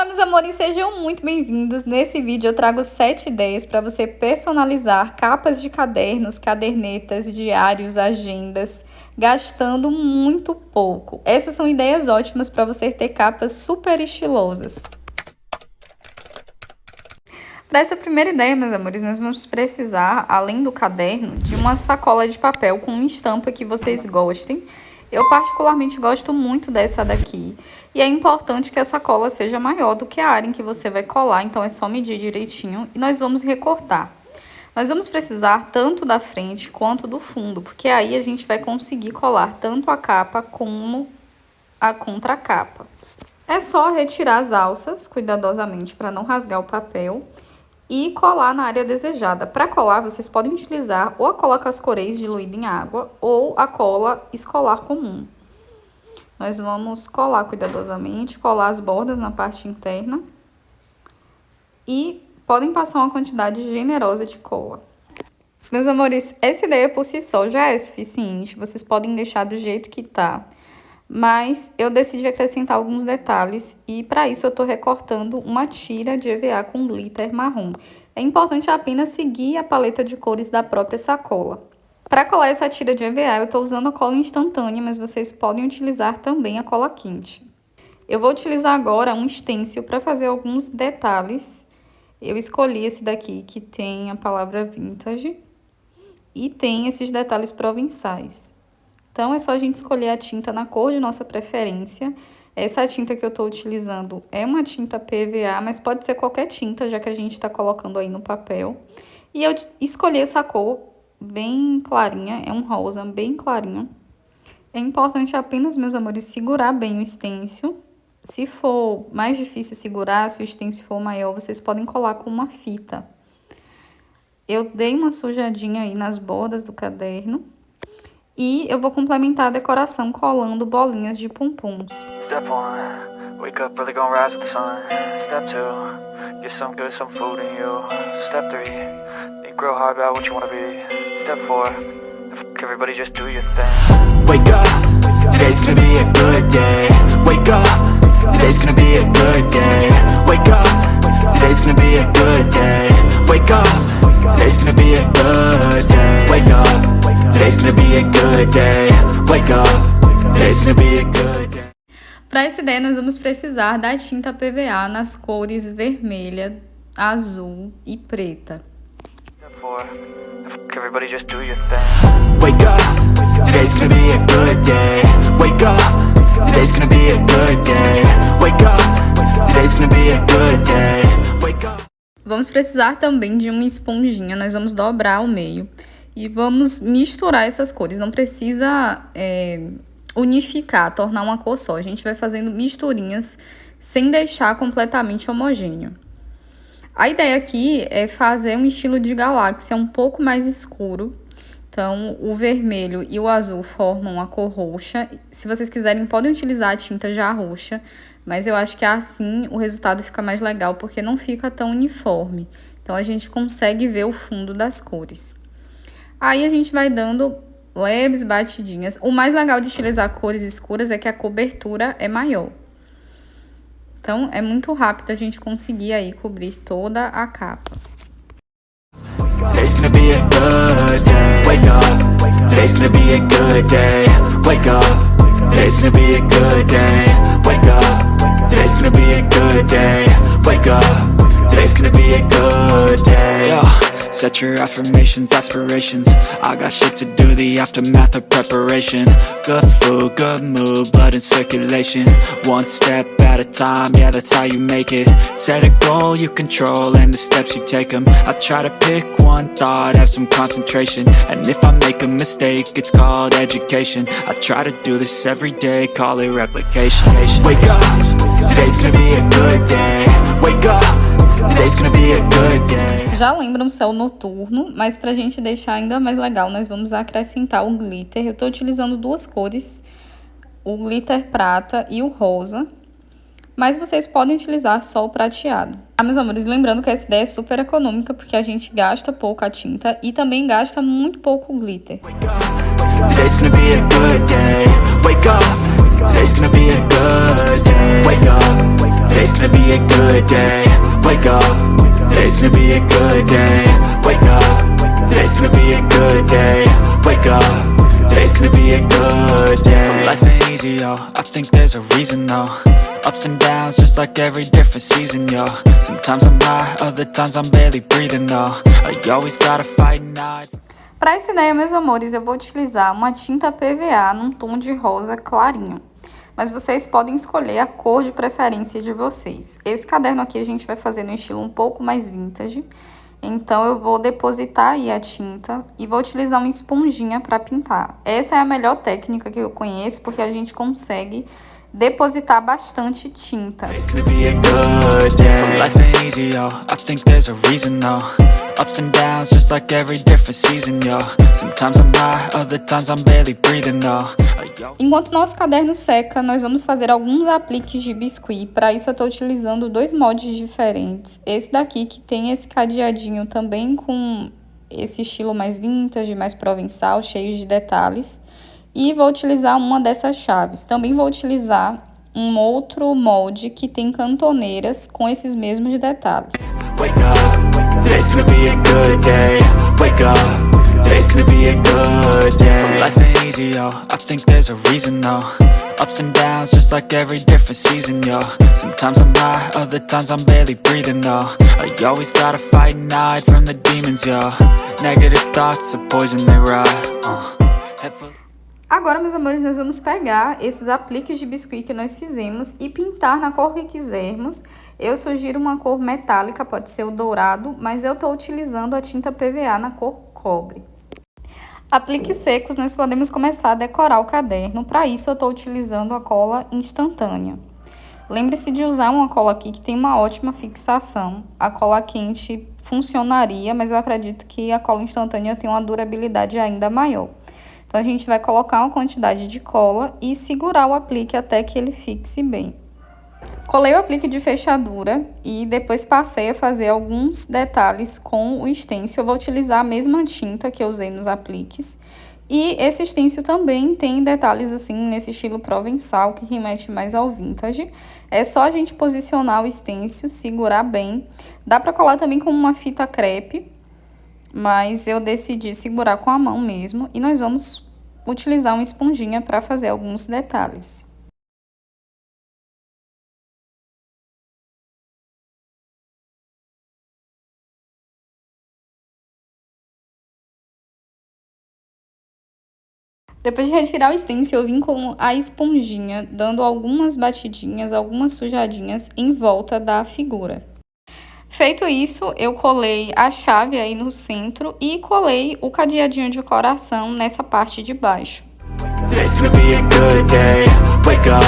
Olá, meus amores, sejam muito bem-vindos. Nesse vídeo eu trago 7 ideias para você personalizar capas de cadernos, cadernetas, diários, agendas, gastando muito pouco. Essas são ideias ótimas para você ter capas super estilosas. Para essa primeira ideia, meus amores, nós vamos precisar, além do caderno, de uma sacola de papel com uma estampa que vocês gostem. Eu particularmente gosto muito dessa daqui. E é importante que a sacola seja maior do que a área em que você vai colar, então é só medir direitinho e nós vamos recortar. Nós vamos precisar tanto da frente quanto do fundo, porque aí a gente vai conseguir colar tanto a capa como a contracapa. É só retirar as alças cuidadosamente para não rasgar o papel e colar na área desejada. Para colar, vocês podem utilizar ou a cola cascoreis diluída em água ou a cola escolar comum. Nós vamos colar cuidadosamente, colar as bordas na parte interna e podem passar uma quantidade generosa de cola. Meus amores, essa ideia por si só já é suficiente, vocês podem deixar do jeito que tá, mas eu decidi acrescentar alguns detalhes e para isso eu tô recortando uma tira de EVA com glitter marrom. É importante apenas seguir a paleta de cores da própria sacola. Para colar essa tira de EVA, eu estou usando a cola instantânea, mas vocês podem utilizar também a cola quente. Eu vou utilizar agora um stencil para fazer alguns detalhes. Eu escolhi esse daqui, que tem a palavra vintage, e tem esses detalhes provençais. Então, é só a gente escolher a tinta na cor de nossa preferência. Essa tinta que eu estou utilizando é uma tinta PVA, mas pode ser qualquer tinta, já que a gente está colocando aí no papel. E eu escolhi essa cor bem clarinha, é um rosa bem clarinho. É importante apenas, meus amores, segurar bem o stencil. Se for mais difícil segurar, se o stencil for maior, vocês podem colar com uma fita. Eu dei uma sujadinha aí nas bordas do caderno. E eu vou complementar a decoração colando bolinhas de pompons. Step 1, wake up early, gonna rise with the sun. Step 2, get some good, some food in you. Step 3, think real hard about what you wanna be. Step 4, everybody just do your thing. Wake up, today's gonna be a good day. Wake up, today's gonna be a good day. Wake up, today's gonna be a good day. Wake up, today's gonna be a good day. Wake up, today's gonna be a good day. Wake up, today's gonna be a good day. Para essa ideia, nós vamos precisar da tinta PVA nas cores vermelha, azul e preta. Step 4, everybody just do your thing. Wake up, today's gonna be a good day. Wake up, today's gonna be a good day. Wake up, today's gonna be a good day. Wake up. Vamos precisar também de uma esponjinha, nós vamos dobrar ao meio e vamos misturar essas cores. Não precisa unificar, tornar uma cor só. A gente vai fazendo misturinhas sem deixar completamente homogêneo. A ideia aqui é fazer um estilo de galáxia um pouco mais escuro. Então, o vermelho e o azul formam a cor roxa. Se vocês quiserem, podem utilizar a tinta já roxa, mas eu acho que assim o resultado fica mais legal, porque não fica tão uniforme. Então, a gente consegue ver o fundo das cores. Aí, a gente vai dando leves batidinhas. O mais legal de utilizar cores escuras é que a cobertura é maior. Então, é muito rápido a gente conseguir aí cobrir toda a capa. Today's gonna be a good day. Wake up. Today's gonna be a good day. Wake up. Today's gonna be a good day. Wake up. Today's gonna be a good day. Wake up. Today's gonna be a good day. Yo, set your affirmations, aspirations. I got shit to do, the aftermath of preparation. Good food, good mood, blood in circulation. One step at a time, yeah, that's how you make it. Set a goal you control and the steps you take them. I try to pick one thought, have some concentration. And if I make a mistake, it's called education. I try to do this every day, call it replication. Wake up, today's gonna be a good day. Wake up, today's gonna be a good day. Já lembra um céu noturno, mas pra gente deixar ainda mais legal, nós vamos acrescentar o glitter. Eu tô utilizando duas cores, o glitter prata e o rosa, mas vocês podem utilizar só o prateado. Ah, meus amores, lembrando que essa ideia é super econômica, porque a gente gasta pouco a tinta e também gasta muito pouco o glitter. Today's gonna be a good day. Wake up. Today's gonna be a good day. Wake up. today's gonna be a good day. Wake up, today's gonna be a good day. Wake up, today's gonna be a good day. Wake up, today's gonna be a good day. So life ain't easy, yo, I think there's a reason though. Ups and downs, just like every different season, yo. Sometimes I'm high, other times I'm barely breathing, though. I always gotta fight and hide. Para essa ideia, meus amores, eu vou utilizar uma tinta PVA num tom de rosa clarinho. Mas vocês podem escolher a cor de preferência de vocês. Esse caderno aqui a gente vai fazer no estilo um pouco mais vintage. Então, eu vou depositar aí a tinta e vou utilizar uma esponjinha para pintar. Essa é a melhor técnica que eu conheço, porque a gente consegue depositar bastante tinta. It's gonna be a good day. So life ain't easy, yo, I think there's a reason, though. Ups and downs, just like every different season, yo. Sometimes I'm high, other times I'm barely breathing, though. Enquanto nosso caderno seca, nós vamos fazer alguns apliques de biscuit. Para isso eu estou utilizando dois moldes diferentes. Esse daqui que tem esse cadeadinho também com esse estilo mais vintage, mais provençal, cheio de detalhes. E vou utilizar uma dessas chaves. Também vou utilizar um outro molde que tem cantoneiras com esses mesmos detalhes. Wake up, today's gonna be a good day. Wake up, today's gonna be a good day. So life ain't easy, yo, I think there's a reason, though. Ups and downs, just like every different season, yo. Sometimes I'm high, other times I'm barely breathing, though. I always gotta fight and hide from the demons, yo. Negative thoughts are poison, they rot. Head full. Agora, meus amores, nós vamos pegar esses apliques de biscuit que nós fizemos e pintar na cor que quisermos. Eu sugiro uma cor metálica, pode ser o dourado, mas eu estou utilizando a tinta PVA na cor cobre. Apliques secos, nós podemos começar a decorar o caderno. Para isso, eu estou utilizando a cola instantânea. Lembre-se de usar uma cola aqui que tem uma ótima fixação. A cola quente funcionaria, mas eu acredito que a cola instantânea tem uma durabilidade ainda maior. Então, a gente vai colocar uma quantidade de cola e segurar o aplique até que ele fixe bem. Colei o aplique de fechadura e depois passei a fazer alguns detalhes com o stencil. Eu vou utilizar a mesma tinta que eu usei nos apliques. E esse stencil também tem detalhes assim nesse estilo provençal, que remete mais ao vintage. É só a gente posicionar o stencil, segurar bem. Dá para colar também com uma fita crepe, mas eu decidi segurar com a mão mesmo. E nós vamos utilizar uma esponjinha para fazer alguns detalhes. Depois de retirar o stencil, eu vim com a esponjinha, dando algumas batidinhas, algumas sujadinhas em volta da figura. Feito isso, eu colei a chave aí no centro e colei o cadeadinho de coração nessa parte de baixo. Today's gonna be a good day. Wake up,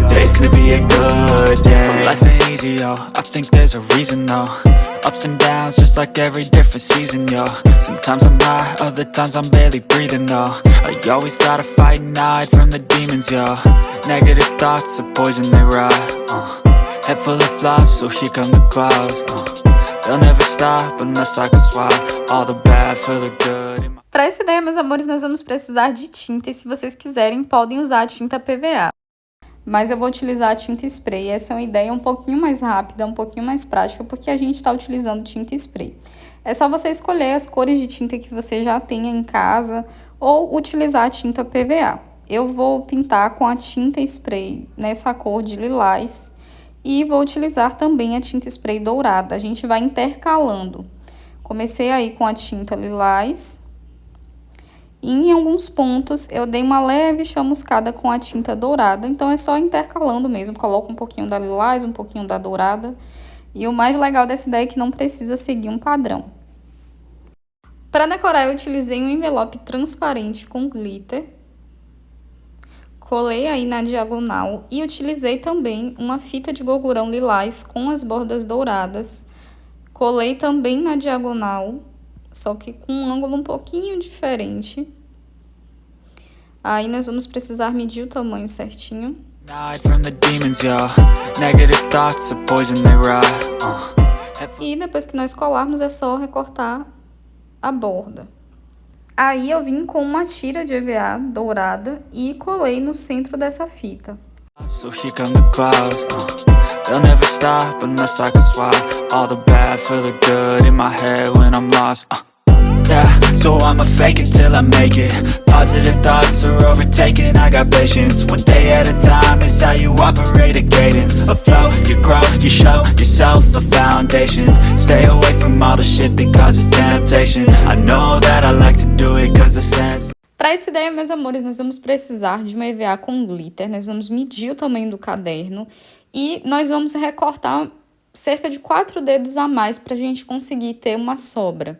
today's gonna be a good day. So life ain't easy, yo, I think there's a reason, though. Ups and downs, just like every different season, yo. Sometimes I'm high, other times I'm barely breathing, though. I always gotta fight and hide from the demons, yo. Negative thoughts are poison, they rot. Head full of flies, so here come the clouds. They'll never stop unless I can swap all the bad for the good. Para essa ideia, meus amores, nós vamos precisar de tinta e se vocês quiserem, podem usar a tinta PVA. Mas eu vou utilizar a tinta spray. Essa é uma ideia um pouquinho mais rápida, um pouquinho mais prática, porque a gente está utilizando tinta spray. É só você escolher as cores de tinta que você já tenha em casa ou utilizar a tinta PVA. Eu vou pintar com a tinta spray nessa cor de lilás e vou utilizar também a tinta spray dourada. A gente vai intercalando. Comecei aí com a tinta lilás. E em alguns pontos eu dei uma leve chamuscada com a tinta dourada, então é só intercalando mesmo. Coloco um pouquinho da lilás, um pouquinho da dourada. E o mais legal dessa ideia é que não precisa seguir um padrão. Para decorar eu utilizei um envelope transparente com glitter. Colei aí na diagonal e utilizei também uma fita de gogurão lilás com as bordas douradas. Colei também na diagonal, só que com um ângulo um pouquinho diferente. Aí nós vamos precisar medir o tamanho certinho. E depois que nós colarmos, é só recortar a borda. Aí eu vim com uma tira de EVA dourada e colei no centro dessa fita. So here come the clouds, they'll never stop unless I can swap all the bad for the good in my head when I'm lost, yeah, so I'ma fake it till I make it. Positive thoughts are overtaken, I got patience. One day at a time is how you operate a cadence. Afloat, you grow, you show yourself a foundation. Stay away from all the shit that causes temptation. I know that I like to do it cause the sense. Para essa ideia, meus amores, nós vamos precisar de uma EVA com glitter, nós vamos medir o tamanho do caderno e nós vamos recortar cerca de 4 dedos a mais para a gente conseguir ter uma sobra.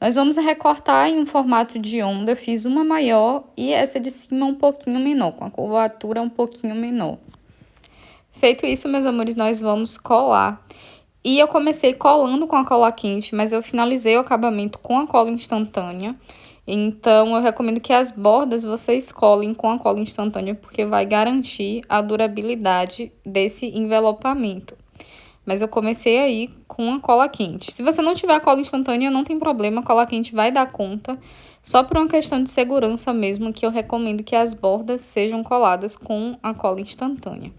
Nós vamos recortar em um formato de onda, eu fiz uma maior e essa de cima um pouquinho menor, com a curvatura um pouquinho menor. Feito isso, meus amores, nós vamos colar. E eu comecei colando com a cola quente, mas eu finalizei o acabamento com a cola instantânea. Então, eu recomendo que as bordas vocês colhem com a cola instantânea, porque vai garantir a durabilidade desse envelopamento. Mas eu comecei aí com a cola quente. Se você não tiver a cola instantânea, não tem problema, a cola quente vai dar conta. Só por uma questão de segurança mesmo, que eu recomendo que as bordas sejam coladas com a cola instantânea.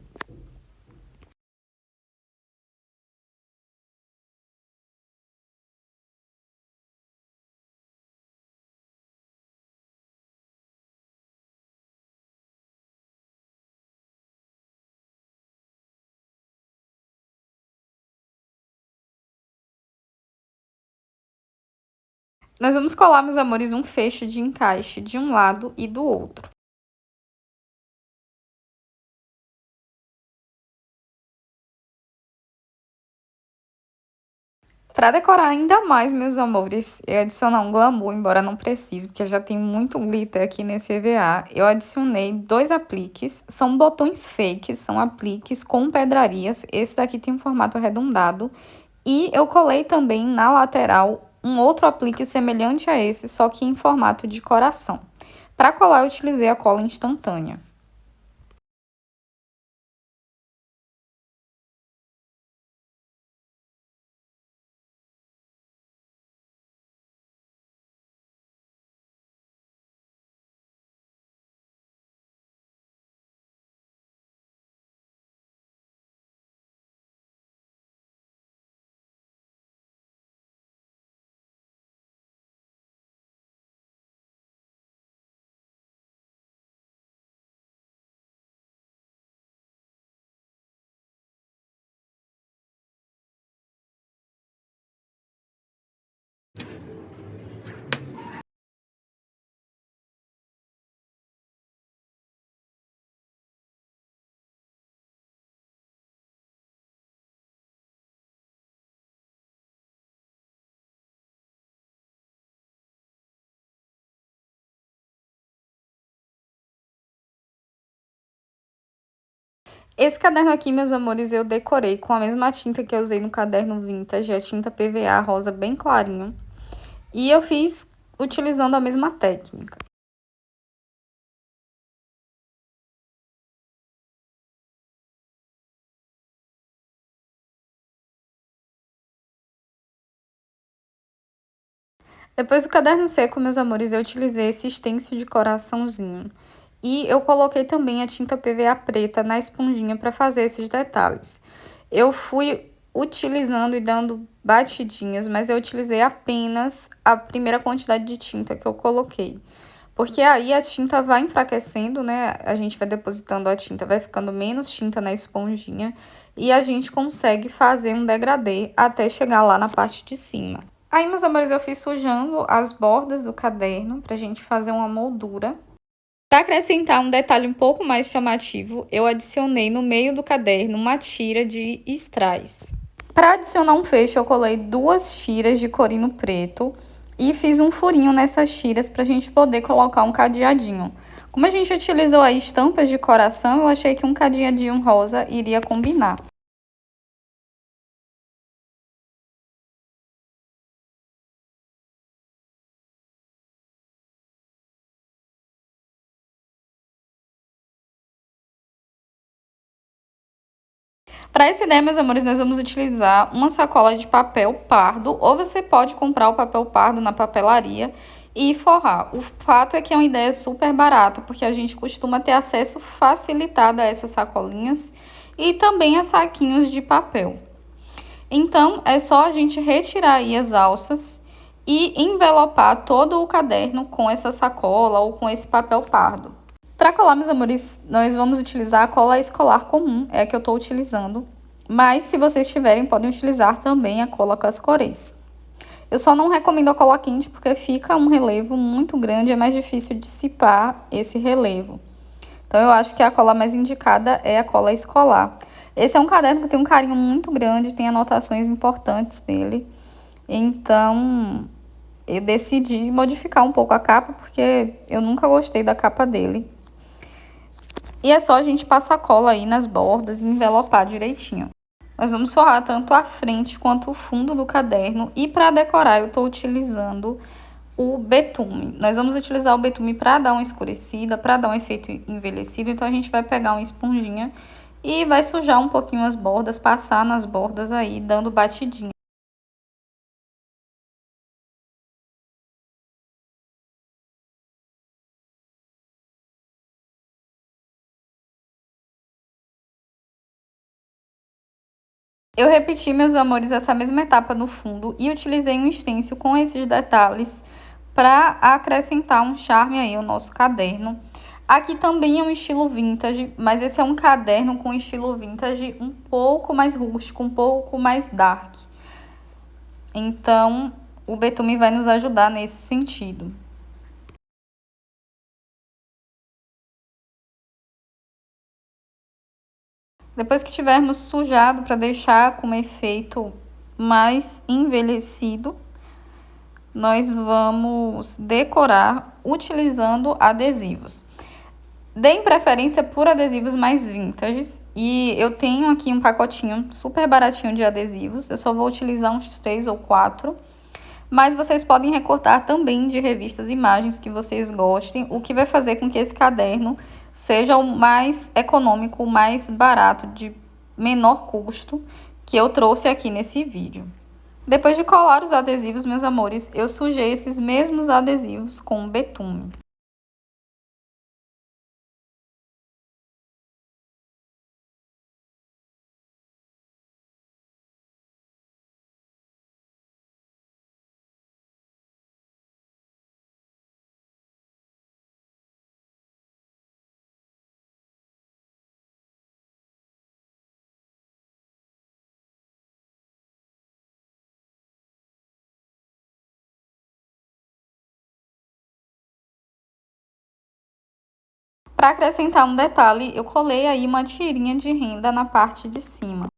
Nós vamos colar, meus amores, um fecho de encaixe de um lado e do outro. Para decorar ainda mais, meus amores, eu adicionar um glamour, embora não precise, porque eu já tenho muito glitter aqui nesse EVA. Eu adicionei 2 apliques, são botões fakes, são apliques com pedrarias. Esse daqui tem um formato arredondado. E eu colei também na lateral um outro aplique semelhante a esse, só que em formato de coração. Para colar, eu utilizei a cola instantânea. Esse caderno aqui, meus amores, eu decorei com a mesma tinta que eu usei no caderno Vintage, a tinta PVA rosa bem clarinho. E eu fiz utilizando a mesma técnica. Depois do caderno seco, meus amores, eu utilizei esse stencil de coraçãozinho. E eu coloquei também a tinta PVA preta na esponjinha para fazer esses detalhes. Eu fui utilizando e dando batidinhas, mas eu utilizei apenas a primeira quantidade de tinta que eu coloquei. Porque aí a tinta vai enfraquecendo, né? A gente vai depositando a tinta, vai ficando menos tinta na esponjinha. E a gente consegue fazer um degradê até chegar lá na parte de cima. Aí, meus amores, eu fui sujando as bordas do caderno pra gente fazer uma moldura. Para acrescentar um detalhe um pouco mais chamativo, eu adicionei no meio do caderno uma tira de strass. Para adicionar um fecho, eu colei 2 tiras de corino preto e fiz um furinho nessas tiras para a gente poder colocar um cadeadinho. Como a gente utilizou aí estampas de coração, eu achei que um cadeadinho rosa iria combinar. Para essa ideia, meus amores, nós vamos utilizar uma sacola de papel pardo, ou você pode comprar o papel pardo na papelaria e forrar. O fato é que é uma ideia super barata, porque a gente costuma ter acesso facilitado a essas sacolinhas e também a saquinhos de papel. Então, é só a gente retirar aí as alças e envelopar todo o caderno com essa sacola ou com esse papel pardo. Para colar, meus amores, nós vamos utilizar a cola escolar comum, é a que eu estou utilizando. Mas, se vocês tiverem, podem utilizar também a cola com as cores. Eu só não recomendo a cola quente porque fica um relevo muito grande, é mais difícil dissipar esse relevo. Então, eu acho que a cola mais indicada é a cola escolar. Esse é um caderno que tem um carinho muito grande, tem anotações importantes nele. Então, eu decidi modificar um pouco a capa, porque eu nunca gostei da capa dele. E é só a gente passar cola aí nas bordas e envelopar direitinho. Nós vamos forrar tanto a frente quanto o fundo do caderno. E para decorar, eu estou utilizando o betume. Nós vamos utilizar o betume para dar uma escurecida, para dar um efeito envelhecido. Então, a gente vai pegar uma esponjinha e vai sujar um pouquinho as bordas, passar nas bordas aí, dando batidinha. Eu repeti, meus amores, essa mesma etapa no fundo e utilizei um stencil com esses detalhes para acrescentar um charme aí ao nosso caderno. Aqui também é um estilo vintage, mas esse é um caderno com estilo vintage um pouco mais rústico, um pouco mais dark. Então, o betume vai nos ajudar nesse sentido. Depois que tivermos sujado para deixar com um efeito mais envelhecido, nós vamos decorar utilizando adesivos. Deem preferência por adesivos mais vintages. E eu tenho aqui um pacotinho super baratinho de adesivos. Eu só vou utilizar uns 3 ou 4. Mas vocês podem recortar também de revistas e imagens que vocês gostem. O que vai fazer com que esse caderno seja o mais econômico, o mais barato, de menor custo, que eu trouxe aqui nesse vídeo. Depois de colar os adesivos, meus amores, eu sujei esses mesmos adesivos com betume. Para acrescentar um detalhe, eu colei aí uma tirinha de renda na parte de cima.